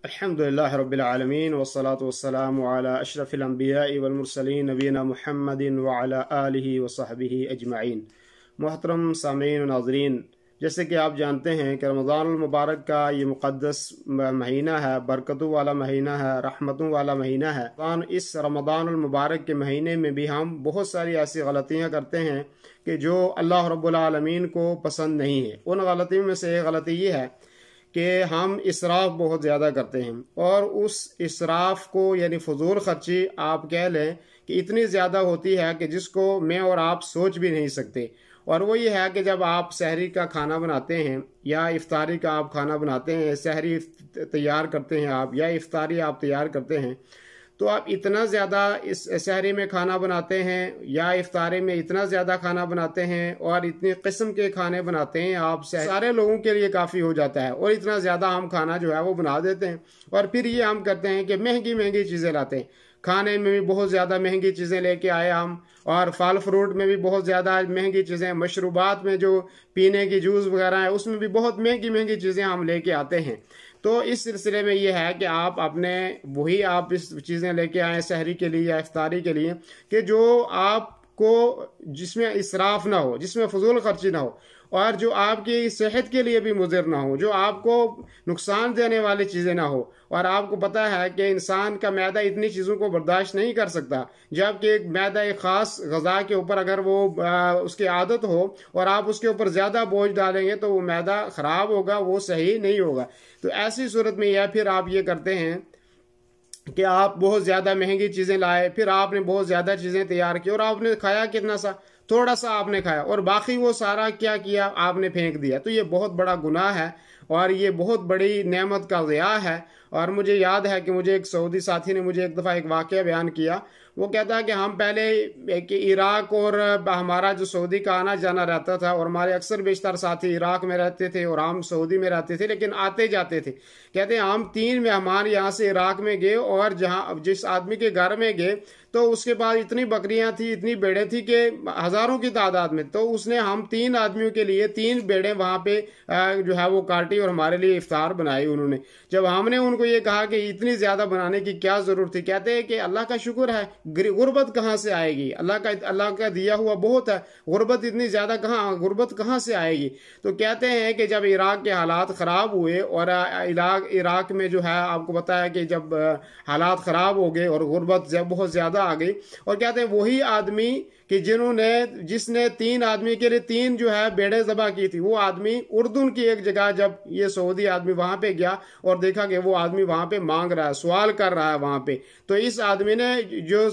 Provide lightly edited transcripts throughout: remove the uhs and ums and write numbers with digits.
अल्हम्दुलिल्लाहि रब्बिल आलमीन वस्सलातु वस्सलामु अला अशरफिल अंबियाइ वल मुरसलीन नबीना मुहम्मदिन व अला आलिहि व सहबिहि अजमाइन। मोहतरम सामीन व नाज़रीन, जैसे कि आप जानते हैं कि रमज़ानुल मुबारक का ये मुक़द्दस महीना है, बरकतों वाला महीना है, रहमतों वाला महीना है। इस रमज़ानुल मुबारक के महीने में भी हम बहुत सारी ऐसी गलतियाँ करते हैं कि जो अल्लाह रब्बुल आलमीन को पसंद नहीं है। उन गलतियों में से एक गलती ये है कि हम इसराफ बहुत ज़्यादा करते हैं, और उस इसराफ को यानी फजूल खर्ची आप कह लें कि इतनी ज़्यादा होती है कि जिसको मैं और आप सोच भी नहीं सकते। और वो ये है कि जब आप सहरी का खाना बनाते हैं या इफ्तारी का आप खाना बनाते हैं, सहरी तैयार करते हैं आप या इफ्तारी आप तैयार करते हैं, तो आप इतना ज़्यादा इस सहरी में खाना बनाते हैं या इफ्तारी में इतना ज़्यादा खाना बनाते हैं और इतनी किस्म के खाने बनाते हैं, आप सारे लोगों के लिए काफ़ी हो जाता है। और इतना ज़्यादा हम खाना जो है वो बना देते हैं, और फिर ये हम करते हैं कि महंगी महंगी चीज़ें लाते हैं। खाने में भी बहुत ज़्यादा महंगी चीज़ें लेके आए हम, और फल फ्रूट में भी बहुत ज़्यादा महंगी चीज़ें, मशरूबात में जो पीने की जूस वगैरह है उसमें भी बहुत महंगी महंगी चीज़ें हम लेके आते हैं। तो इस सिलसिले में ये है कि आप अपने वही आप इस चीज़ें लेके आएँ सहरी के लिए या इफ्तारी के लिए कि जो आपको जिसमें इसराफ ना हो, जिसमें फजूल खर्ची ना हो, और जो आपकी सेहत के लिए भी मुज़र ना हो, जो आपको नुकसान देने वाली चीज़ें ना हो। और आपको पता है कि इंसान का मैदा इतनी चीज़ों को बर्दाश्त नहीं कर सकता, जबकि मैदा एक ख़ास ग़ज़ा के ऊपर अगर वो उसकी आदत हो और आप उसके ऊपर ज़्यादा बोझ डालेंगे तो वो मैदा ख़राब होगा, वो सही नहीं होगा। तो ऐसी सूरत में या फिर आप ये करते हैं कि आप बहुत ज़्यादा महंगी चीज़ें लाए, फिर आपने बहुत ज़्यादा चीज़ें तैयार की और आपने खाया कितना सा, थोड़ा सा आपने खाया, और बाकी वो सारा क्या किया, आपने फेंक दिया। तो ये बहुत बड़ा गुनाह है और ये बहुत बड़ी नेमत का ज़िया है। और मुझे याद है कि मुझे एक सऊदी साथी ने मुझे एक दफ़ा एक वाक़या बयान किया। वो कहता है कि हम पहले कि इराक और हमारा जो सऊदी का आना जाना रहता था, और हमारे अक्सर बेशतर साथी इराक में रहते थे और हम सऊदी में रहते थे, लेकिन आते जाते थे। कहते हैं हम 3 मेहमान यहाँ से इराक में गए, और जहाँ जिस आदमी के घर में गए तो उसके पास इतनी बकरियां थी, इतनी बेड़े थी कि हज़ारों की तादाद में। तो उसने हम 3 आदमियों के लिए 3 बेड़े वहाँ पे जो है वो काटी और हमारे लिए इफ्तार बनाई उन्होंने। जब हमने उनको ये कहा कि इतनी ज़्यादा बनाने की क्या ज़रूरत थी, कहते हैं कि अल्लाह का शुक्र है, गुर्बत कहाँ से आएगी, अल्लाह का दिया हुआ बहुत है, गुर्बत इतनी ज़्यादा गुर्बत कहाँ से आएगी। तो कहते हैं कि जब इराक के हालात ख़राब हुए और इराक में जो है आपको पता है कि जब हालात ख़राब हो गए और गुर्बत जब बहुत ज़्यादा आ गई, और कहते हैं वही आदमी कि जिसने 3 आदमी के लिए 3 जो है बेड़े ज़बा की थी, वो आदमी उर्दून की एक जगह जब ये सऊदी आदमी वहां पे गया और देखा कि वो आदमी वहां पे मांग रहा है, सवाल कर रहा है वहां पे, तो इस आदमी ने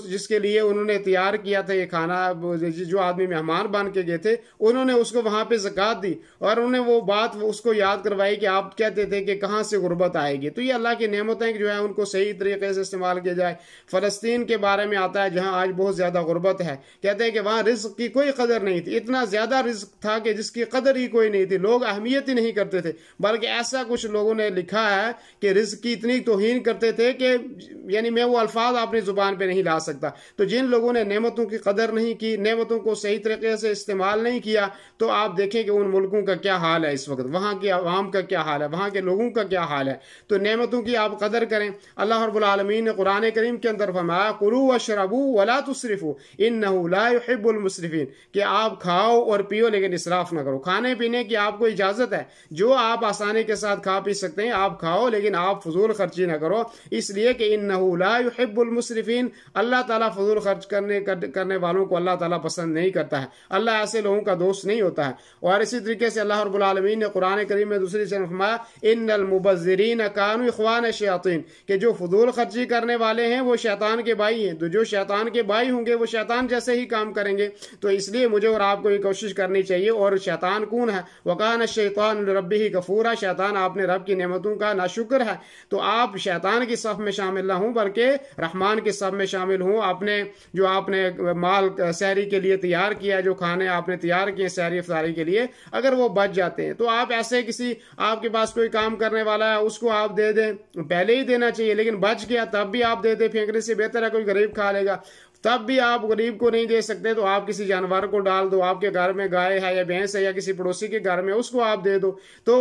जिसके लिए उन्होंने तैयार किया था ये खाना, जो आदमी मेहमान बन के गए थे, उन्होंने उसको वहां पे ज़कात दी और उन्होंने वो बात उसको याद करवाई कि आप कहते थे कि कहाँ से गुर्बत आएगी। तो ये अल्लाह की नेमतें जो है उनको सही तरीके से इस्तेमाल किया जाए। फ़लस्तीन के बारे में आता है जहाँ आज बहुत ज़्यादा गुर्बत है, कहते हैं कि वहाँ रिज़्क़ की कोई कदर नहीं थी, इतना ज़्यादा रिज़्क़ था कि जिसकी कदर ही कोई नहीं थी, लोग अहमियत ही नहीं करते थे। बल्कि ऐसा कुछ लोगों ने लिखा है कि रिज़्क़ की इतनी तौहीन करते थे कि यानी मैं वो अल्फाज अपनी ज़ुबान पे नहीं ला सकता। तो जिन लोगों ने नेमतों की कदर नहीं की, नेमतों को सही तरीके से इस्तेमाल नहीं किया, तो आप देखें कि उन मुल्कों का क्या हाल है इस वक्त, वहाँ के अवाम का क्या हाल है, वहाँ के लोगों का क्या हाल है। तो नेमतों की आप कदर करें। अल्लाह रब्बुल आलमीन ने कुरान करीम के अंदर फरमाया, कुलू वशरबू वला तुसरिफू इन्नहु ला युहिब्बुल मुसरिफीन, कि आप खाओ और पियो लेकिन इसराफ ना करो। खाने पीने की आपको इजाजत है, जो आप आसानी के साथ खा पी सकते हैं आप खाओ, लेकिन आप फजूल खर्ची ना करो, इसलिए कि इन्नहु ला युहिब्बुल मुसरिफीन, अल्लाह ताला फजूल खर्च करने वालों को अल्लाह ताला पसंद नहीं करता है। अल्लाह ऐसे लोगों का दोस्त नहीं होता है। और इसी तरीके से अल्लाह रब्बुल आलमीन ने कुरान करीम में दूसरी जगह फरमाया, इन्नल मुबज़्ज़िरीन कानू इख्वान शयातीन, कि जो फजूल खर्ची करने वाले हैं वो शैतान के भाई हैं, तो जो शैतान के भाई होंगे वो शैतान जैसे ही काम करेंगे। तो इसलिए मुझे और आपको ये कोशिश करनी चाहिए। और शैतान कौन है, वकान शैतान रब्बिही गफूरा, शैतान आपने रब की नेमतों का नाशुक्र है। तो आप शैतान की सफ में शामिल ना हों बल्कि रहमान की सफ में शामिल हों। आपने माल सहरी के लिए तैयार किया, जो खाने आपने तैयार किए सहरी इफ्तारी के लिए, अगर वो बच जाते हैं तो आप ऐसे किसी आपके पास कोई काम करने वाला है उसको आप दे दें, पहले ही देना चाहिए, लेकिन बच गया तब भी आप दे दें, फेंकने से बेहतर है कोई गरीब खा लेगा। तब भी आप गरीब को नहीं दे सकते तो आप किसी जानवर को डाल दो, आपके घर में गाय है या भैंस है या किसी पड़ोसी के घर में, उसको आप दे दो तो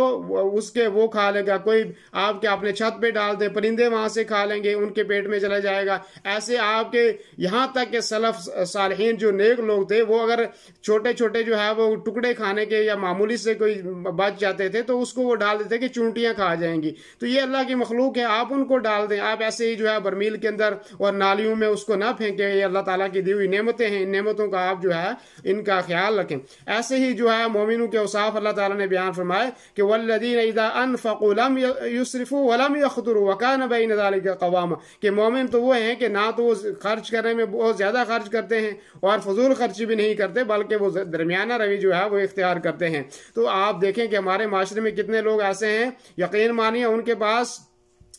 उसके वो खा लेगा। कोई आपके अपने छत पे डाल दे, परिंदे वहां से खा लेंगे, उनके पेट में चला जाएगा। ऐसे आपके यहाँ तक के सलफ सालिहीन जो नेक लोग थे वो अगर छोटे छोटे जो है वो टुकड़े खाने के या मामूली से कोई बच जाते थे तो उसको वो डाल देते कि चूंटियां खा जाएंगी। तो ये अल्लाह की मखलूक है, आप उनको डाल दें। आप ऐसे ही जो है बरमील के अंदर और नालियों में उसको ना फेंकें। ये अल्लाह ताला की दी हुई नेमतें हैं, इन नेमतों का आप जो है इनका ख्याल रखें। ऐसे ही जो है मोमिनों के औसाफ अल्लाह ताला ने बयान फरमाए कि वल्लज़ीना इज़ा अनफ़क़ू लम युस्रिफ़ू व लम यक़्तुरू व कान बैन ज़ालिका क़वामा, कि मोमिन तो वो हैं कि ना तो वो खर्च करने में बहुत ज़्यादा खर्च करते हैं और फजूल खर्ची भी नहीं करते, बल्कि वो दरमियाना रवि जो है वो इख्तियार करते हैं। तो आप देखें कि हमारे माशरे में कितने लोग ऐसे हैं, यकीन मानिए उनके पास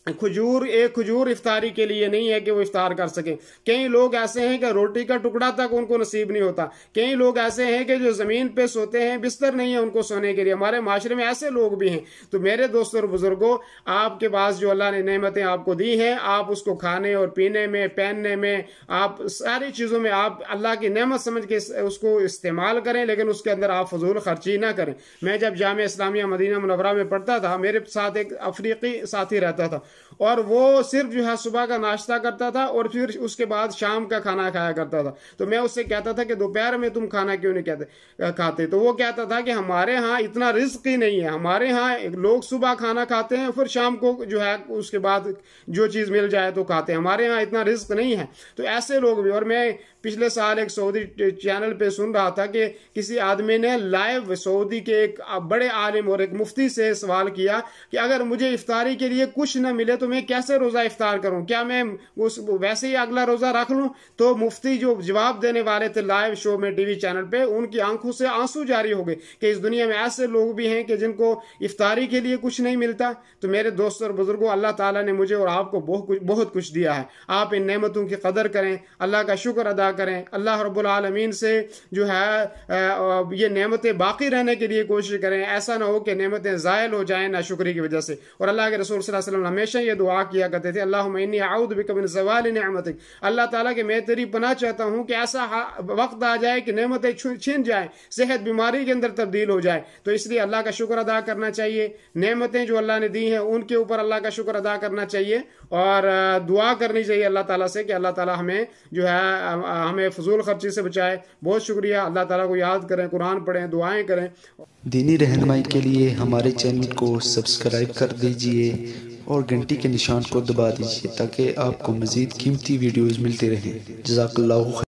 एक खजूर इफ्तारी के लिए नहीं है कि वो इफ्तार कर सके। कई लोग ऐसे हैं कि रोटी का टुकड़ा तक उनको नसीब नहीं होता। कई लोग ऐसे हैं कि जो जमीन पे सोते हैं, बिस्तर नहीं है उनको सोने के लिए। हमारे माशरे में ऐसे लोग भी हैं। तो मेरे दोस्तों और बुजुर्गों, आपके पास जो अल्लाह ने नेमतें आपको दी हैं, आप उसको खाने और पीने में, पहनने में, आप सारी चीज़ों में आप अल्लाह की नेमत समझ के उसको इस्तेमाल करें, लेकिन उसके अंदर आप फजूल खर्ची ना करें। मैं जब जामिया इस्लामिया मदीना मुनव्वरा में पढ़ता था, मेरे साथ एक अफ्रीकी साथी रहता था और वो सिर्फ जो है सुबह का नाश्ता करता था और फिर उसके बाद शाम का खाना खाया करता था। तो मैं उससे कहता था कि दोपहर में तुम खाना क्यों नहीं खाते? तो वो कहता था कि हमारे यहाँ इतना रिस्क ही नहीं है, हमारे यहाँ लोग सुबह खाना खाते हैं फिर शाम को जो है उसके बाद जो चीज़ मिल जाए तो खाते हैं, हमारे यहाँ इतना रिस्क नहीं है। तो ऐसे लोग भी। और मैं पिछले साल एक सऊदी चैनल पे सुन रहा था कि किसी आदमी ने लाइव सऊदी के एक बड़े आलिम और एक मुफ्ती से सवाल किया कि अगर मुझे इफ्तारी के लिए कुछ न मिले तो मैं कैसे रोज़ा इफ्तार करूं, क्या मैं उस वैसे ही अगला रोज़ा रख लूं? तो मुफ्ती जो जवाब देने वाले थे लाइव शो में टीवी चैनल पे, उनकी आंखों से आंसू जारी हो गए कि इस दुनिया में ऐसे लोग भी हैं कि जिनको इफ्तारी के लिए कुछ नहीं मिलता। तो मेरे दोस्तों और बुजुर्गों, अल्लाह ताला ने मुझे और आपको बहुत कुछ दिया है। आप इन नेमतों की कदर करें, अल्लाह का शुक्र अदा करें, अल्लाह रब्बुल आलमीन से जो है ये नेमतें बाकी रहने के लिए कोशिश करें। ऐसा ना हो कि नेमतें ज़ायल हो जाएं नाशुक्री की वजह से। और अल्लाह के रसूल सल्लल्लाहु अलैहि वसल्लम हमेशा ये दुआ किया करते थे, अल्लाहुम्मा इन्नी अऊज़ु बिका मिन ज़वालि निअमतिक, अल्लाह ताला के मैं तेरी पनाह चाहता हूँ कि ऐसा वक्त आ जाए कि नेमतें छिन जाए, सेहत बीमारी के अंदर तब्दील हो जाए। तो इसलिए अल्लाह का शुक्र अदा करना चाहिए। नेमतें जो अल्लाह ने दी हैं उनके ऊपर अल्लाह का शुक्र अदा करना चाहिए और दुआ करनी चाहिए अल्लाह ताला से कि अल्लाह ताला हमें जो है हमें फजूल खर्ची से बचाए। बहुत शुक्रिया। अल्लाह ताला को याद करें, कुरान पढ़ें, दुआएं करें। दीनी रहनुमाई के लिए हमारे चैनल को सब्सक्राइब कर दीजिए और घंटी के निशान को दबा दीजिए ताकि आपको मज़ीद कीमती वीडियोज़ मिलती रहें। जज़ाकल्लाहु खैर।